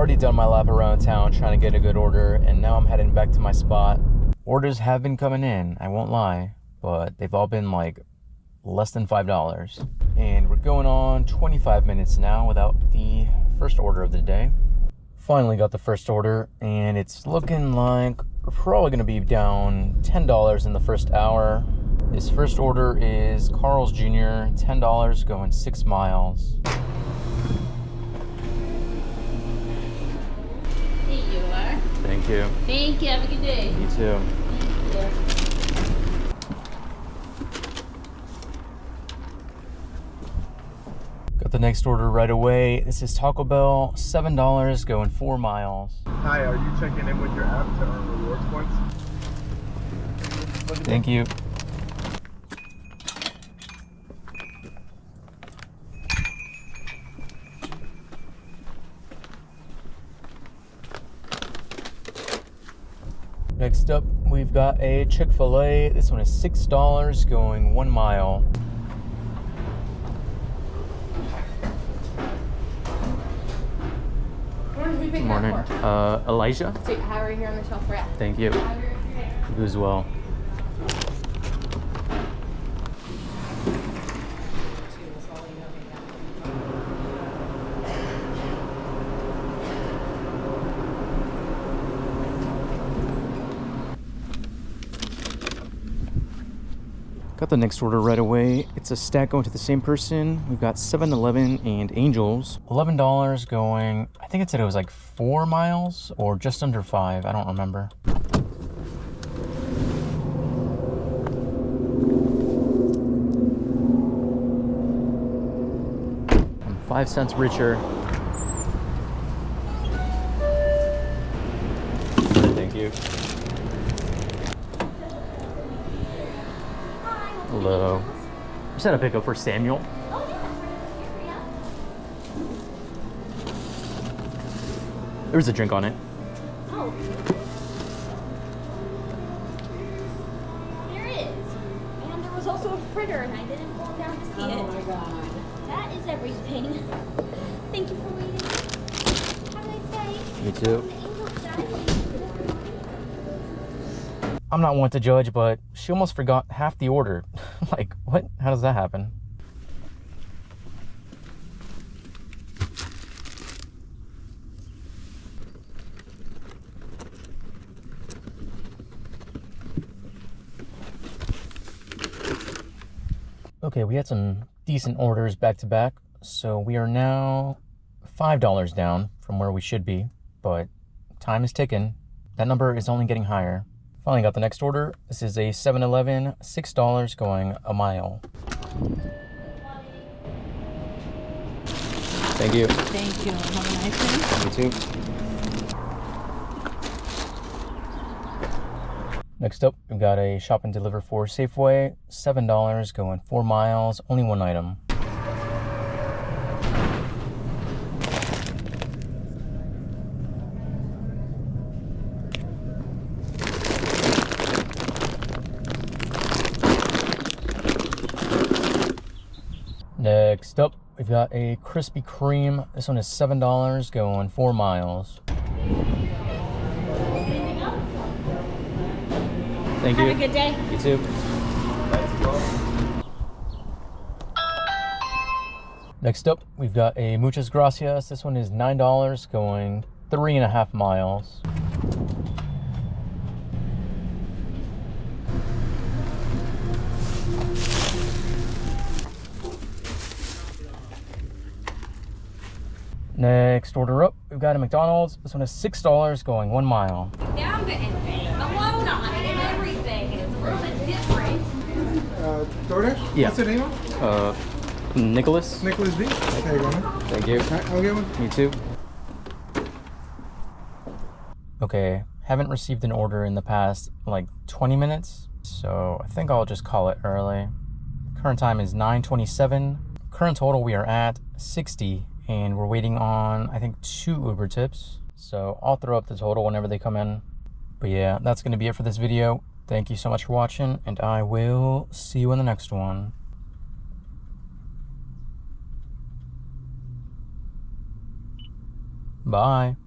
already done my lap around town trying to get a good order, and now I'm heading back to my spot. Orders have been coming in, I won't lie, but they've all been like less than $5. And we're going on 25 minutes now without the first order of the day. Finally got the first order, and it's looking like we're probably going to be down $10 in the first hour. This first order is Carl's Jr., $10 going 6 miles. Here you are. Thank you. Thank you. Have a good day. You too. Thank you. Got the next order right away. This is Taco Bell, $7 going 4 miles. Hi, are you checking in with your app to earn rewards points? Thank you. Next up, we've got a Chick-fil-A. This one is $6 going 1 mile. Good morning. Elijah? So how are you here on the shelf for it? Thank you. You as well. Got the next order right away. It's a stack going to the same person. We've got 7-Eleven and Angels. $11 going, I think it said it was like 4 miles or just under 5. I don't remember. I'm 5 cents richer. Thank you. Hello. Is that a pickup for Samuel? Oh, yeah. There was a drink on it. Oh. There is. And there was also a fritter, and I didn't pull down to see it. Oh my god. That is everything. Thank you for waiting. Have a nice day. You too. The angel said. I'm not one to judge, but she almost forgot half the order. Like, what? How does that happen? Okay, we had some decent orders back to back, so we are now $5 down from where we should be, but time is ticking. That number is only getting higher. Finally got the next order. This is a 7-Eleven, $6 going a mile. Thank you. Thank you. Have a nice day. You too. Next up, we've got a shop and deliver for Safeway, $7 going 4 miles, only one item. Next up, we've got a Krispy Kreme. This one is $7 going 4 miles. Thank you. Have a good day. You too. Next up, we've got a Muchas Gracias. This one is $9 going 3.5 miles. Next order up, we've got a McDonald's. This one is $6 going 1 mile. Yeah, I'm getting alone on it and everything. It's a little bit different. DoorDash? Yeah. What's the name? Nicholas. Nicholas B. There you go, man. Thank you. Alright, I'll get one. Me too. Okay, haven't received an order in the past like 20 minutes, so I think I'll just call it early. Current time is 9:27. Current total we are at 60. And we're waiting on, I think, 2 Uber tips. So I'll throw up the total whenever they come in. But yeah, that's going to be it for this video. Thank you so much for watching, and I will see you in the next one. Bye.